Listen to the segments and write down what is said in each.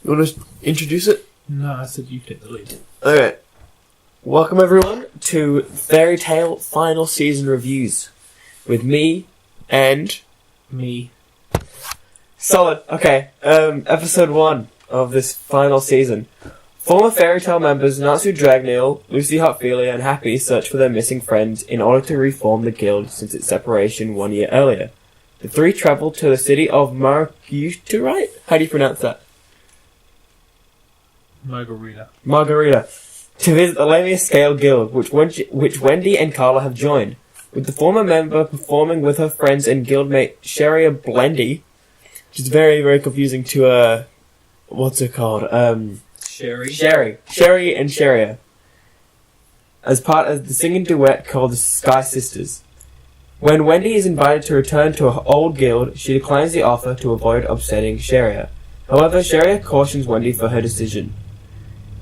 You want to introduce it? No, I said you take the lead. Okay. Welcome everyone to Fairytail Final Season Reviews with me and Me. Solid. Okay. Episode 1 of this final season. Former Fairytail members Natsu Dragneel, Lucy Hotfilia, and Happy search for their missing friends in order to reform the guild since its separation 1 year earlier. The three travel to the city of Marguerite? How do you pronounce that? Margarita. To visit the Lamia Scale Guild, which Wendy and Carla have joined, with the former member performing with her friends and guildmate Sheria Blendy, which is very, very confusing to, what's it called? Sherry and Sheria, as part of the singing duet called the Sky Sisters. When Wendy is invited to return to her old guild, she declines the offer to avoid upsetting Sheria. However, Sheria cautions Wendy for her decision.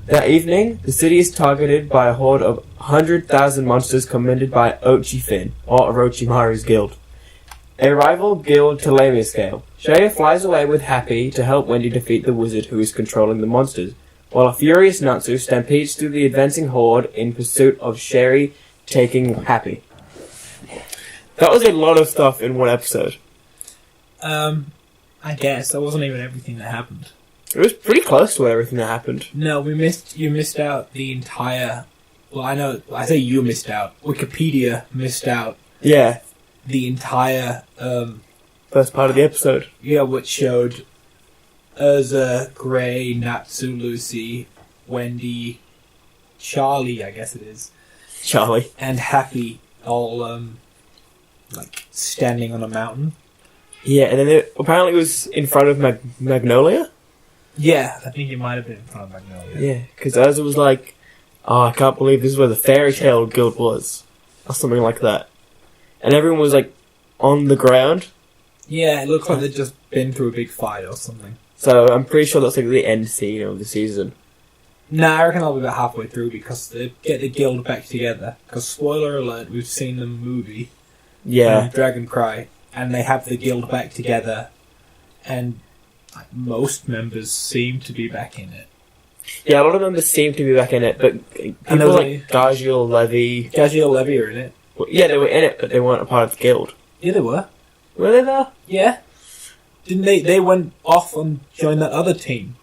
That evening, the city is targeted by a horde of 100,000 monsters commanded by Ochifin, or Orochimaru's guild, a rival guild to Lamia Scale. Sheria flies away with Happy to help Wendy defeat the wizard who is controlling the monsters, while a furious Natsu stampedes through the advancing horde in pursuit of Sherry taking Happy. That was a lot of stuff in one episode. I guess that wasn't even everything that happened. It was pretty close to everything that happened. No, you missed out the entire... Well, I say you missed out. Wikipedia missed out. Yeah. The entire... First part of the episode. Yeah, which showed Urza, Gray, Natsu, Lucy, Wendy, Charlie, I guess it is. Charlie. And Happy, all, standing on a mountain. Yeah, and then apparently it was in front of Magnolia? Yeah, I think it might have been in front of Magnolia. Yeah, because Urza was like, oh, I can't believe this is where the Fairytail Guild was. Or something like that. And everyone was, on the ground. Yeah, it looks like they'd just been through a big fight or something. So I'm pretty sure that's, the end scene of the season. Nah, I reckon I'll be about halfway through because they get the guild back together. Because, spoiler alert, we've seen the movie. Yeah. Dragon Cry. And they have the guild back together. And most members seem to be back in it. Yeah, a lot of members seem to be back in it, but people like Gajiel Levy... Gajiel Levy are in it. Well, yeah, they were in it, but they weren't a part of the guild. Yeah, they were. Were they there? Yeah. Didn't they? They went off and joined that other team.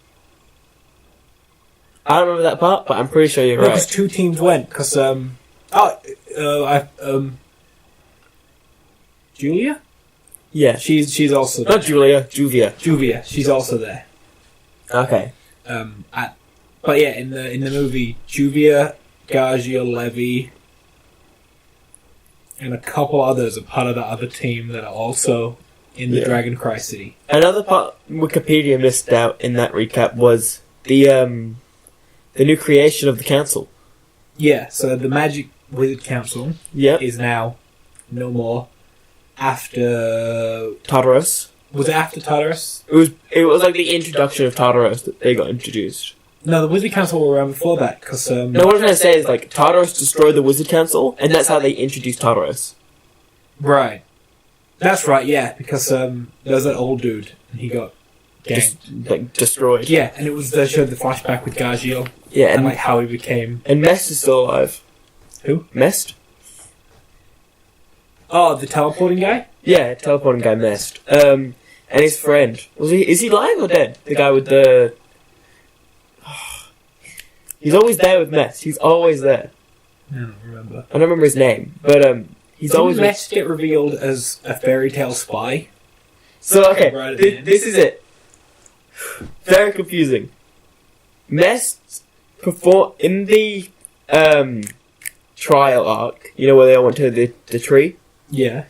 I don't remember that part, but I'm pretty sure you're right. Because two teams went. Because Julia. Yeah, she's also there. Not Julia, Juvia. Juvia, she's also there. Okay. But yeah, in the movie, Juvia, Gajiel Levy, and a couple others are part of the other team that are also in the Dragon Cry City. Another part Wikipedia missed out in that recap was the new creation of the council. Yeah, so the Magic Wizard Council is now no more after Tartaros. Was it after Tartaros? It was like the introduction of Tartaros that they got introduced. No, the Wizard Council were around before that, because... No, what I'm trying to say is, Tartaros destroyed the Wizard Council, and that's how they introduced Tartaros. Right. That's right, yeah, because there was that old dude, and he got destroyed. Yeah, and they showed the flashback with Gajiel. Yeah, and how he became... And Mest is still alive. Who? Mest? Oh, the teleporting guy? Yeah, teleporting guy Mest. And his friend. Is he alive or dead? The guy with the... He's always there with Mest. He's always there. I don't remember. I don't remember his name, but he's always... Didn't Mest get revealed as a Fairytail spy? So, okay, this is it. Very confusing. Mest performed in the trial arc, where they all went to the tree? Yeah.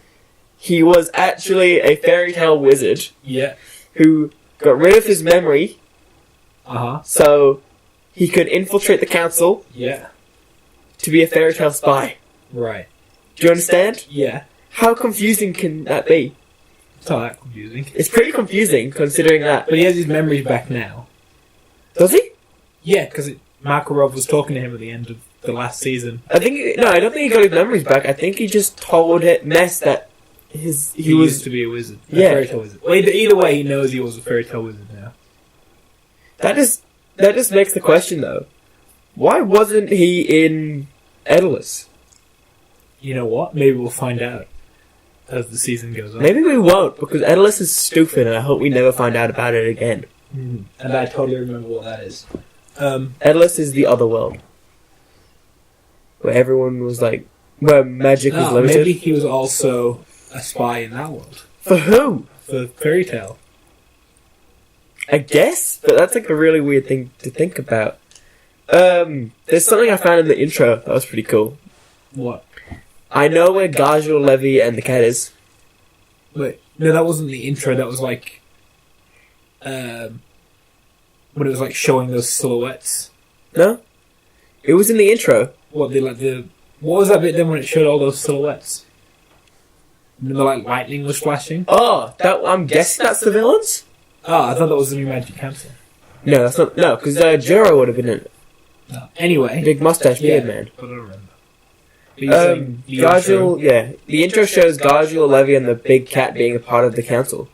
He was actually a Fairytail wizard. Yeah. Who got rid of his memory. Uh-huh. So he could infiltrate the council. Yeah. To be a Fairytail spy. Right. Do you understand? Yeah. How confusing can that be? It's not that confusing. It's pretty confusing, considering that. But he has his memories back now. Does he? Yeah, because Makarov was talking to him at the end of the last season. I don't think he got his memories back. I think he just told Mest that he used to be a wizard. A Fairytail wizard. Well, either way, he knows he was a Fairytail wizard now. That just makes the question, though. Why wasn't he in Endless? You know what? Maybe we'll find out as the season goes on. Maybe we won't, because Endless is stupid, and I hope we never find out about it again. And I totally remember what that is. Endless is the other world. Where everyone was like... Where magic was limited. Maybe he was also a spy in that world. For who? For Fairytail. I guess, but that's like a really weird thing to think about. There's something I found in the intro that was pretty cool. What? I know where Gajul, Levy, and the cat is. Wait, no, that wasn't the intro. That was like, when it was like showing those silhouettes. No, it was in the intro. What was that bit then when it showed all those silhouettes? And the like lightning was flashing. Oh, I'm guessing that's the villains. Oh, I thought that was the new Magic Council. No, that's not. No, because Juro would have been in it. No. Anyway, Big mustache beard man. But I don't remember. Gajul, yeah. The intro shows Gajul, Levy, and the big cat being a part of the council.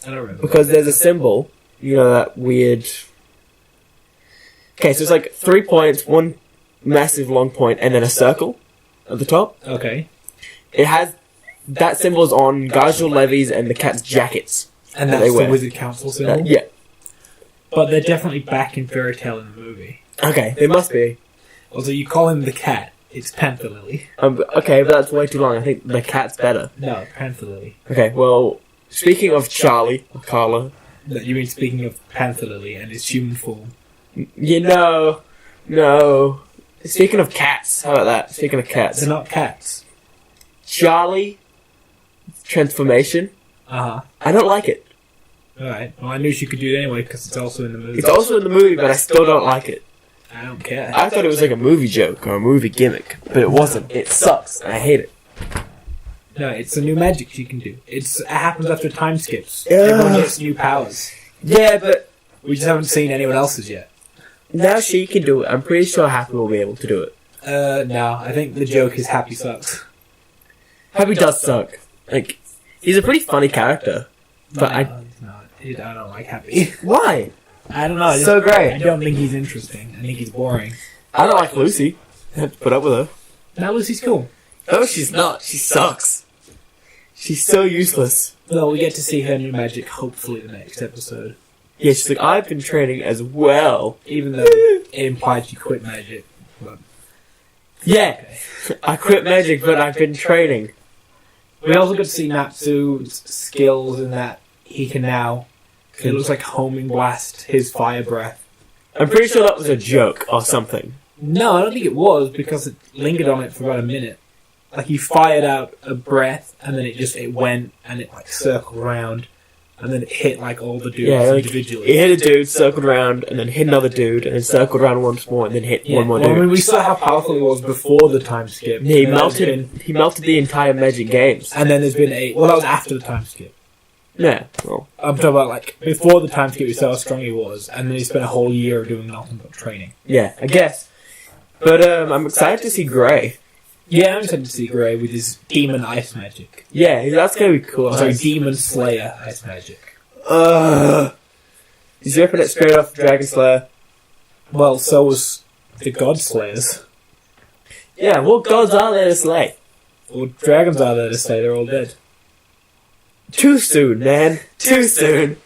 I don't remember. Because there's a symbol, you know, that weird... Okay, so it's like 3 points, one massive long point, and then a circle at the top. Okay. It has... That symbol's on Gajul, Levy's, and the cat's jackets. And that's the Wizard Council symbol? Yeah. But they're definitely back in Fairytail in the movie. Okay, they must be. Also, you call him the cat. It's Panther Lily. Okay, but that's way too long. I think the cat's better. No, Panther Lily. Okay, well, speaking of Charlie, or Carla... No, you mean speaking of Panther Lily and his human form? You know... No... Speaking of cats, how about that? Speaking of cats... They're not cats. Charlie... Transformation... Uh-huh. I don't like it. Alright, well I knew she could do it anyway because it's also in the movie. It's also in the movie, but I still don't like it. I don't care. I thought it was like a movie joke or a movie gimmick, but it wasn't. It sucks, and I hate it. No, it's a new magic she can do. It happens after time skips. Yeah. Everyone gets new powers. Yeah, but We just haven't seen anyone else's yet. now she can do it. I'm pretty sure Happy will be able to do it. No, I think the joke is Happy sucks. Happy does suck. Like, he's a pretty funny character, but No, he's not. I don't like Happy. Why? I don't know. So great. I don't think he's interesting. I think he's boring. I don't like Lucy. I have to put up with her. Now Lucy's cool. No, she's not. She sucks. She's so useless. Well, we get to see her new magic hopefully the next episode. Yeah, she's like, I've been training as well. Even though it implied she quit magic. But Yeah, I quit magic, but I've been training. we also get to see Natsu's skills in that he can now... It looks like homing blast his fire breath. I'm pretty sure that was a joke or something. No, I don't think it was because it lingered on it for about a minute. Like he fired out a breath and then it went and it like circled around and then it hit like all the dudes individually. It hit a dude, circled around, and then hit another dude, and then circled around once more, and then hit one more dude. I mean, we saw how powerful he was before the time skip. He melted the entire Magic Games. And then there's been that was after the time skip. Yeah, well, I'm talking about like before the time skip we saw how strong he was, and then he spent a whole year doing nothing but training. yeah, I guess. But I'm excited to see Grey. Yeah, I'm excited to see Grey with his demon ice magic. Yeah, that's gonna be cool. Sorry, demon slayer ice magic. He's ripping it straight off Dragon Slayer. Well, so was the God Slayers. Yeah, what gods are there to slay? Well, dragons are there to say they're all dead. Too soon, man. Too soon.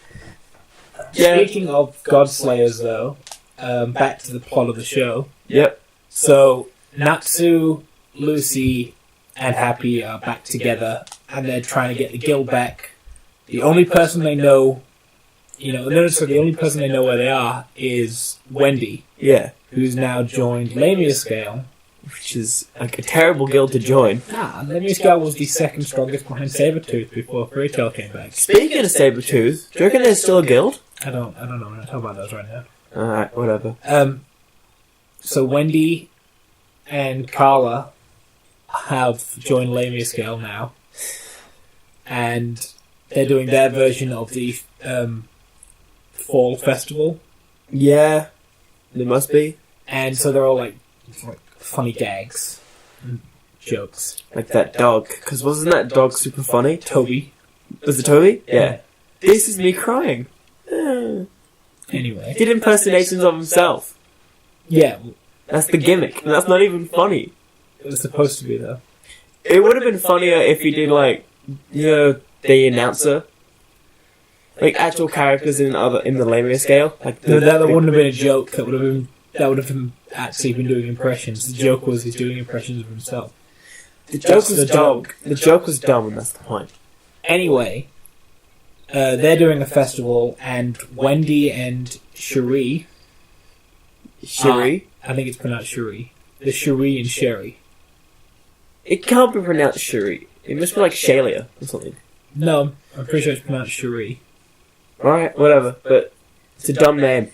Yeah. Speaking of God Slayers, though, back to the plot of the show. Yep. So, Natsu, Lucy, and Happy are back together, and they're trying to get the guild back. The only person they know, the only person they know where they are is Wendy, Yeah. who's now joined Lamia Scale. Which is like a terrible guild to join. Lamia Scale was the second strongest behind Sabretooth before Fairytail came back. Speaking of Sabretooth, do you reckon there's still a guild? I don't know. I'm not talking about those right now. Alright, whatever. So Wendy and Carla have joined Lamia Scale now, and they're doing their version of the fall festival. Yeah, there must be. And so they're all like funny gags and jokes. Like that dog. Because wasn't that dog super funny? Toby. Was it Toby? Yeah. This is me crying. Anyway. He did impersonations of himself. Yeah. That's the gimmick. And that's not even funny. It was supposed to be, though. It would have been funnier if he did, like, you know, the announcer. Like, actual characters in the Lamia scale. Like that wouldn't have been a joke. That would have been actually been doing impressions. The joke was he's doing impressions of himself. The joke was dumb. The joke was dumb, and that's the point. Anyway, they're doing a festival, and Wendy and Cherie... Cherie? I think it's pronounced Cherie. The Cherie and Sherry. It can't be pronounced Cherie. It must be like Shalia or something. No, I'm pretty sure it's pronounced Cherie. Alright, whatever, but it's a dumb name.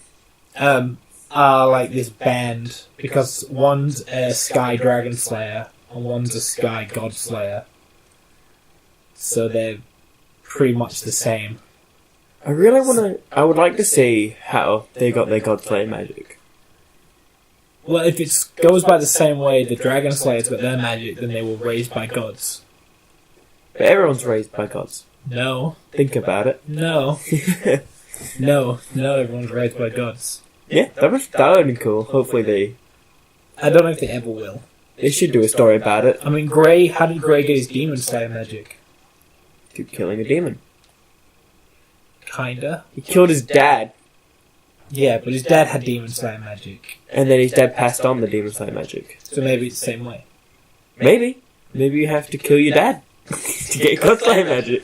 Are like this band, because one's a Sky Dragon Slayer, and one's a Sky God Slayer. So they're pretty much the same. I would like to see how they got their God Slayer magic. Well, if it goes by the same way the Dragon Slayers got their magic, then they were raised by gods. But everyone's raised by gods. No. Think about it. No. No, everyone's raised by gods. Yeah, that would be cool. Hopefully they... I don't know if they ever will. They should do a story about it. I mean, how did Grey get his Demon Slayer magic? Through killing a demon. Kinda. He killed his dad. Yeah, but his dad had Demon Slayer magic. And then his dad passed on the Demon Slayer magic. So maybe it's the same way. Maybe. Maybe you have to kill your dad to get God Slayer magic.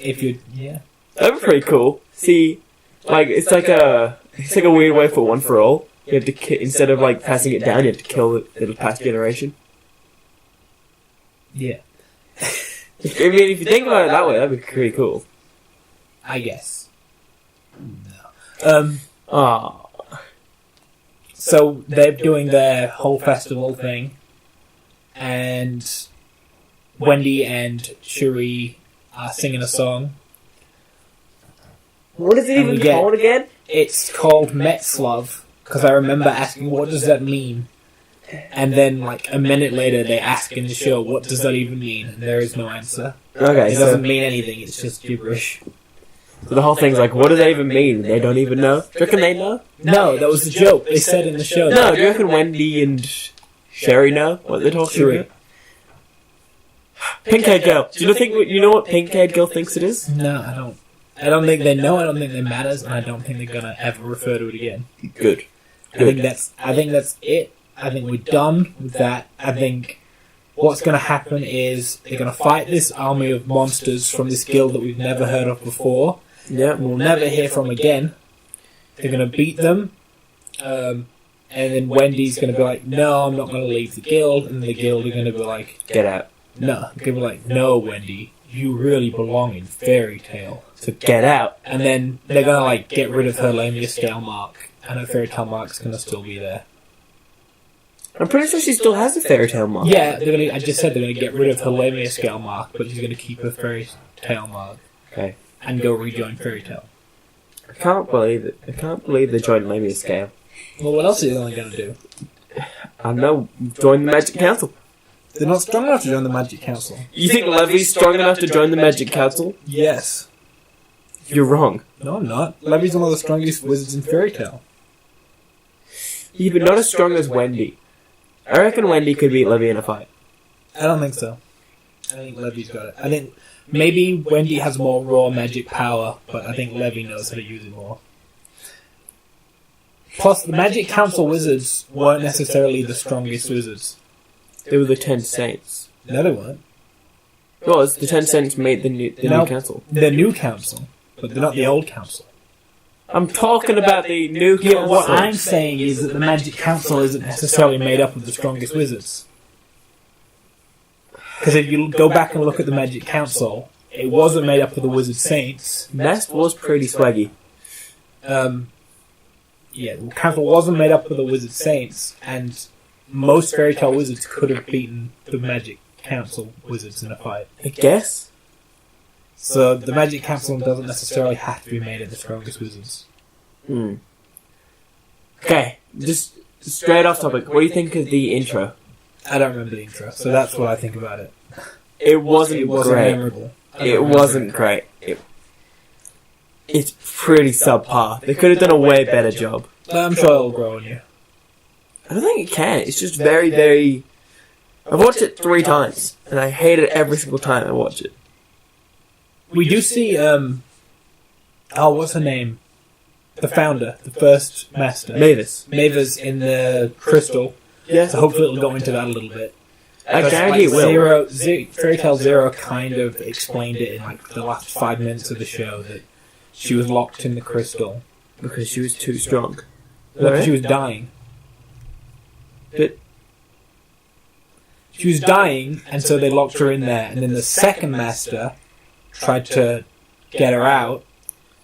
Yeah. That'd be pretty cool. See, like, it's like a weird way for one for all. You have to instead of like passing it down, you have to kill the past generation. Yeah. I mean, if you think about it that way, that'd be pretty cool. I guess. No. So they're doing their whole festival thing, and Wendy and Cherie are singing a song. What is it even called again? It's called Metzlove, because I remember asking, what does that mean? And then, like, a minute later, they ask in the show, what does that even mean? And there is no answer. Okay, it doesn't mean anything, it's just gibberish. So the whole thing's like, what does that even mean? They don't even know? Do you reckon they know? No, that was the joke. They said in the show. No, do you reckon Wendy and Sherry know what they're talking about? Pink-haired girl. Do you know what pink-haired girl thinks it is? No, I don't. I don't think they know, I don't think it matters, and I don't think they're gonna ever refer to it again. Good. I think that's it. I think we're done with that. I think what's gonna happen is they're gonna fight this army of monsters from this guild that we've never heard of before. Yeah. We'll never hear from again. They're gonna beat them, and then Wendy's gonna be like, no, I'm not gonna leave the guild, and the guild are gonna be like, get out. No, they're gonna be like, no, Wendy, you really belong in Fairytail. So get out. And then they're gonna like get rid of her Lamia Scale mark, and her Fairytail mark's gonna still be there. I'm pretty sure she still has a Fairytail mark. Yeah, I just said they're gonna get rid of her Lamia Scale mark, but she's gonna keep her Fairytail mark. Okay. And go rejoin Fairytail. I can't believe it. I can't believe they joined Lamia Scale. Well, what else are they only gonna do? I don't know. Join the Magic Council. They're not strong enough to join the Magic Council. You think Levy's strong enough to join the Magic Council? Yes. You're wrong. No, I'm not. Levy's one of the strongest wizards in Fairytail. Yeah, but not as strong as Wendy. I reckon Wendy could beat Levy in a fight. I don't think so. I think Levy's got it. I think maybe Wendy has more raw magic power, but I think Levy knows how to use it more. Plus, the Magic Council wizards weren't necessarily the strongest wizards. They were the 10 Saints. No, they weren't. It was. The 10 Saints made the new council. The new council, but they're not the old council. I'm talking about the new council. Yeah, what I'm saying is that the Magic Council isn't necessarily made up of the strongest wizards. Because if you go back and look at the Magic Council, it wasn't made up of the Wizard Saints. Nest was pretty swaggy. Yeah, the council wasn't made up of the Wizard Saints, and most Fairytale wizards could have beaten the Magic Council wizards in a fight. I guess. So the Magic Council doesn't necessarily have to be made of the strongest wizards. Okay, just straight off topic. What do you think of the intro? I don't remember the intro, so that's what I think about it. It wasn't It wasn't great. memorable. It wasn't great. it's pretty subpar. They could have done a way better job. I'm sure it'll grow on you. I don't think it can. It's just very, very... I've watched it 3 times, and I hate it every single time I watch it. We do see, what's her name? The founder, the first master. Mavis in the crystal. Yeah. So hopefully it'll go into that a little bit. I guarantee it will. Fairytale Zero kind of explained it in like the last 5 minutes of the show that she was locked in the crystal. Because she was too strong. Because she was dying. But... She was dying, and so they locked her in there. And then the second master tried to get her out,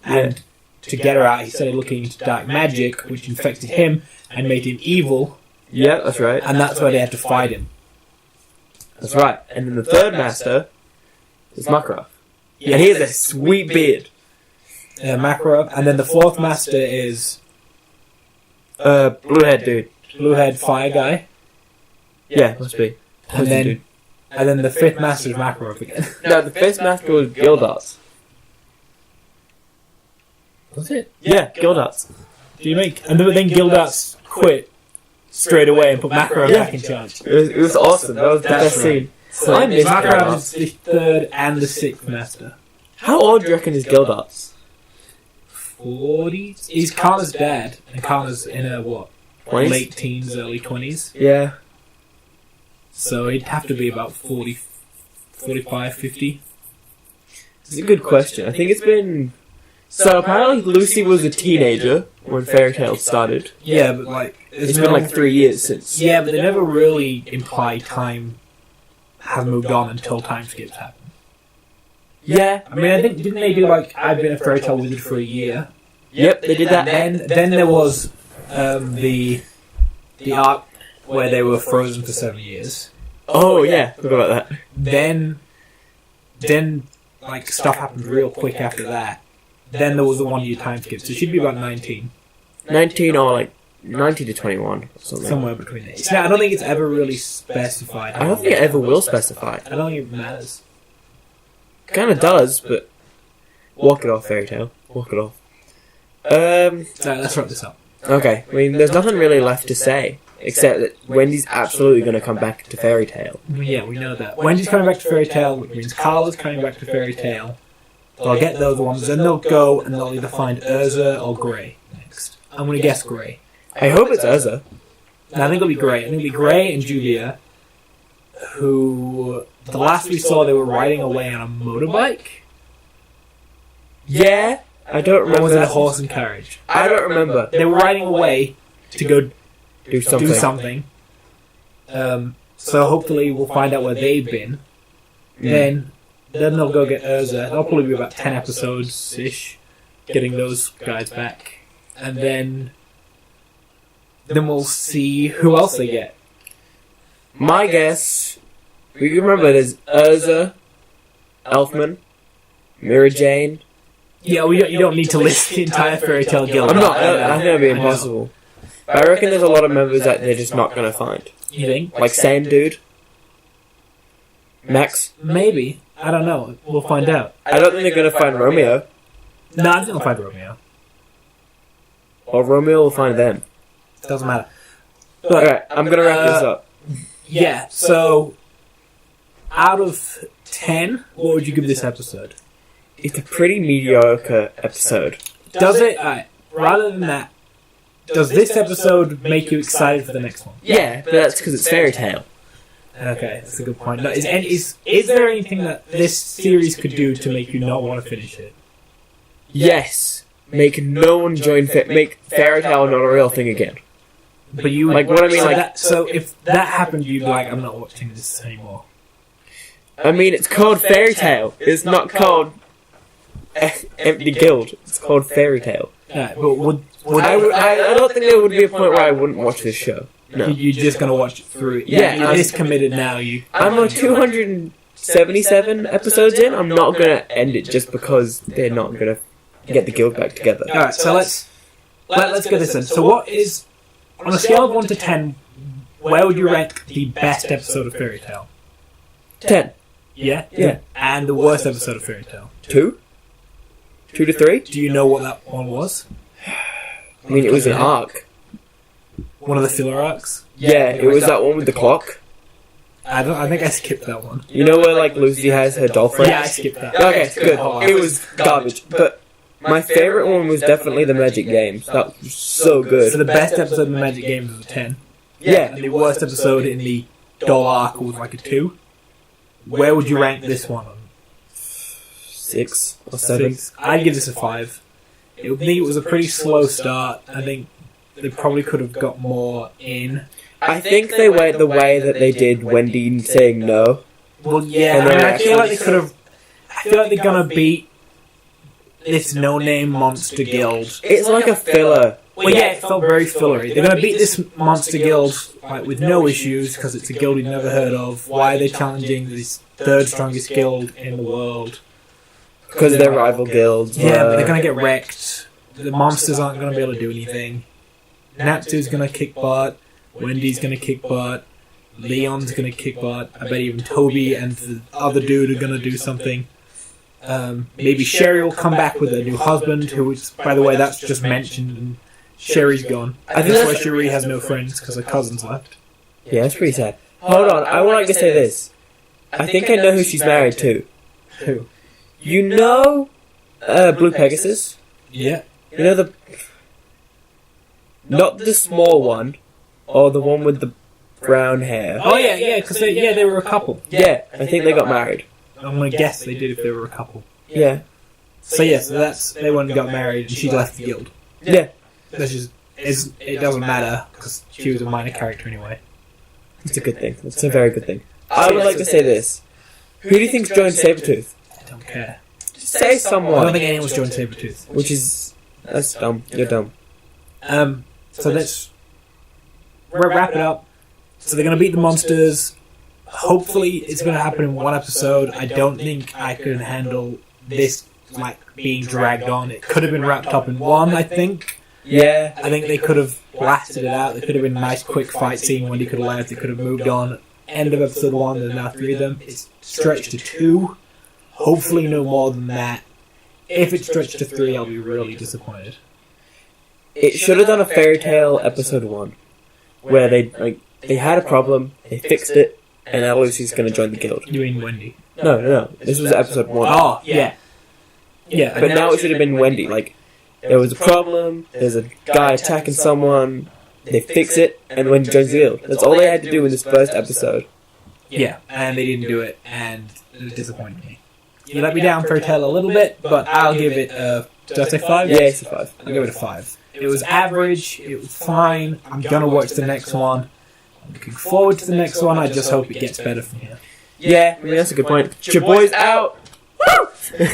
and to get her out, he started looking into dark magic, which infected him and made him evil. Yeah, that's right. And that's why they had to fight him. That's right. And then the third master is Makarov. And he has a sweet beard. Makarov. And then the fourth master is... Blue-head dude. Blue-head fire guy. Yeah, must be. And then the fifth master is Makarov again. No, the fifth master was Gildarts. Was it? Yeah, Gildarts. And then Gildarts quit straight away and put Makarov back in charge. It was awesome. That was the best scene. So I miss Makarov is the third and the sixth master. How old do you reckon is Gildarts? 40s? He's Kana's dad, and Kana's in her, 20s? Late teens, early 20s. Yeah. So he'd have to be about 40, 45, 50. It's a good question. I think it's been... So apparently Lucy was a teenager when Fairytail started. Yeah, but It's been like 3 years since. Yeah, but they never really imply time has moved on until time skips happen. Yeah. I mean, I think, didn't they do I've been a Fairytale wizard for a year? Yep, they did that. Then there was the arc where they were frozen for 7 years. Oh yeah, forgot about that. Then stuff happened real quick after that. Then there was the 1 year time skip, so she'd be about 19. 19 or 19 to 21 or something. Somewhere between there. I don't think it's ever really specified. I don't think it ever will specify. I don't think it matters. Kind of does, but... Walk it off, Fairytale. Walk it off. Let's wrap this up. Okay, I mean, there's nothing really left to say. Except that Wendy's absolutely going to come back to Fairytale. Yeah, we know that. Wendy's coming back to Fairytale, which means Carla's coming back to Fairytale. They'll get those ones, then they'll go and they'll either find Urza or Grey next. I'm going to guess Grey. I hope it's Urza. No, I think it'll be Grey. I think it'll be Grey and Julia, who... The last we saw, they were riding away on a motorbike? Yeah? I don't remember. Or was it a horse and carriage? I don't remember. They were riding away to go do something. So hopefully we'll find out where they've been. Then they'll go get Urza. That'll probably be about 10 episodes-ish, getting those guys back. And then we'll see who else they get. My guess... We can remember there's Urza, Elfman, Mira Jane... Yeah, you don't need to list the entire Fairytale Guild. I'm not. I think that'd be impossible. But I reckon there's a lot of members that they're just not going to find. You think? Like Same Dude. Max. Maybe. I don't know. We'll find out. I don't think they're going to find Romeo. No, I think they'll find Romeo. Or Romeo will find them. Doesn't matter. Alright, I'm going to wrap this up. Yeah, so... Out of 10, what would you give this episode? It's a pretty mediocre episode. Does it? Alright, rather than that, does this episode make you excited for the next one? Yeah, but that's because it's Fairytale. Okay, that's a good point. No, is there anything that this series could do to make you not want to finish it? Yes. Make no one join... make Fairytale not a real thing again. But you... Like, what I mean, so if that happened, you'd be like, I'm not watching this anymore. I mean, it's called Fairytale. It's not called... Empty Guild. It's called Fairytale. Right, but I don't think there would be a point where I wouldn't watch this show. No. You're just going to watch it through. Yeah, you're this committed now. I'm on 277 episodes in. I'm not going to end it just because they're not going to get the guild back together. Alright, so let's get this in. So what is, on a scale of 1 to 10, where would you rank the best episode of Fairytale? 10. Yeah? Yeah. And the worst episode of Fairytale? 2? 2 to 3? Do you know what that one was? I mean, it was an arc. One of the filler arcs? Yeah, it was that one with the clock. I think I skipped that one. You know where, like, Lucy has her doll friend? Yeah, I skipped that. Okay, good. It was garbage. But my favourite one was definitely the Magic Games. That was so good. So the best episode of the Magic Games was a 10. Yeah. And the worst episode in the doll arc was like a 2. Where would you rank this one? 6 or 7. 6. I'd give this a 5. I think it was a pretty slow start. I think they probably could have got more in. I think they went the way that they did Wendy saying no. Well, yeah, And I then feel like they could have. I feel like they're gonna beat this no-name monster guild. It's like a filler. Well, yeah, it felt very fillery. They're gonna beat this monster guild like with no issues because it's a guild we've never heard of. Why are they challenging this third strongest guild in the world? Because they're rival guilds. Yeah, but they're gonna get wrecked. The monsters aren't gonna be able to do anything. Natsu's gonna kick butt. Wendy's gonna kick butt. Leon's gonna kick butt. I bet even Toby and the other dude are gonna do something. Maybe Sherry will come back with a new husband, who is, by the way, that's just mentioned, and Sherry's gone. I think that's why Sherry has no friends, because her cousin's left. Yeah, that's pretty sad. Hold on, I would like to say this. I think I know who she's married to. Who? You know Blue Pegasus? Yeah. You know the... Not the small one, or the one with the brown hair. Oh, yeah, because they were a couple. Yeah, I think they got married. I'm gonna guess they did if they were a couple. Yeah. So they went and got married, and she left the guild. Yeah. That's just... it doesn't matter, because she was a minor character anyway. It's a good thing. It's a very good thing. I would like to say this. Who do you think's joined Sabretooth? I don't care. Just say I don't someone. think anyone's joined Sabretooth. Which is... That's dumb. You're dumb. So let's wrap it up. So they're going to beat the monsters. Hopefully it's going to happen in one episode. I don't think I can handle this like being dragged on. It could have been wrapped up in one, I think. Yeah. I think they could have blasted it out. There could have been a nice quick fight scene when he could have left. They could have moved on. End of episode 1, there's now 3 of them. It's stretched to 2. Hopefully no more than that. If it's stretched to 3, I'll be really disappointed. It should have done a Fairytail episode 1. Where they had a problem, they fixed it, and now Lucy's going to join the guild. You mean Wendy? No. This was episode 1. Oh, yeah. Yeah. But now it should have been Wendy. Like, there was a problem, there's a guy attacking someone, they fix it, and Wendy joins the guild. That's all they had to do in this first episode. Yeah, and they didn't do it, and it disappointed me. You let me down, Fairytail, a little bit, but I'll give it a... Did I say 5? Yeah, it's a 5. I'll give it a 5. It was average, it was fine, I'm gonna watch the next one. I'm looking forward to the next one, I just hope it gets better from here. Yeah, I mean, that's a good point. Che Boi's out! Woo!